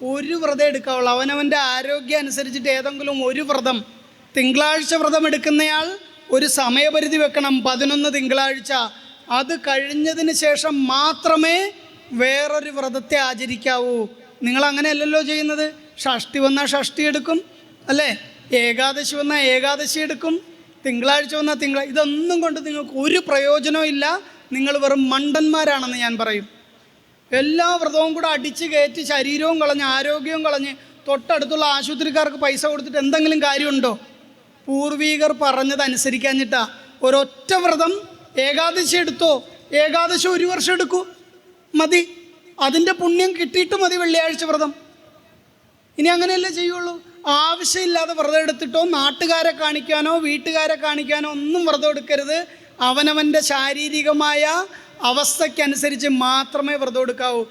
ഒരു വ്രതം എടുക്കാവുള്ളൂ. അവനവൻ്റെ ആരോഗ്യം അനുസരിച്ചിട്ട് ഏതെങ്കിലും ഒരു വ്രതം. തിങ്കളാഴ്ച വ്രതം എടുക്കുന്നയാൾ ഒരു സമയപരിധി വെക്കണം, 11 തിങ്കളാഴ്ച. അത് കഴിഞ്ഞതിന് ശേഷം മാത്രമേ വേറൊരു വ്രതത്തെ ആചരിക്കാവൂ. നിങ്ങളങ്ങനെയല്ലല്ലോ ചെയ്യുന്നത്. ഷഷ്ടി വന്നാൽ ഷഷ്ടി എടുക്കും, അല്ലേ? ഏകാദശി വന്നാൽ ഏകാദശി എടുക്കും, തിങ്കളാഴ്ച വന്നാൽ ഇതൊന്നും കൊണ്ട് നിങ്ങൾക്ക് ഒരു പ്രയോജനവും ഇല്ല. നിങ്ങൾ വെറും മണ്ടന്മാരാണെന്ന് ഞാൻ പറയും. എല്ലാ വ്രതവും കൂടെ അടിച്ച് കയറ്റി ശരീരവും കളഞ്ഞ് ആരോഗ്യവും കളഞ്ഞ് തൊട്ടടുത്തുള്ള ആശുപത്രിക്കാർക്ക് പൈസ കൊടുത്തിട്ട് എന്തെങ്കിലും കാര്യമുണ്ടോ? പൂർവികർ പറഞ്ഞതനുസരിക്കാഞ്ഞിട്ടാ. ഒരൊറ്റ വ്രതം ഏകാദശി എടുത്തോ, ഏകാദശി 1 വർഷം എടുക്കൂ, മതി. അതിൻ്റെ പുണ്യം കിട്ടിയിട്ട് മതി വെള്ളിയാഴ്ച വ്രതം. ഇനി അങ്ങനെയല്ലേ ചെയ്യുള്ളൂ. ആവശ്യമില്ലാതെ വ്രതം എടുത്തിട്ടോ നാട്ടുകാരെ കാണിക്കാനോ വീട്ടുകാരെ കാണിക്കാനോ ഒന്നും വ്രതം എടുക്കരുത്. അവനവൻ്റെ ശാരീരികമായ അവസ്ഥയ്ക്കനുസരിച്ച് മാത്രമേ വ്രതം എടുക്കാവൂ.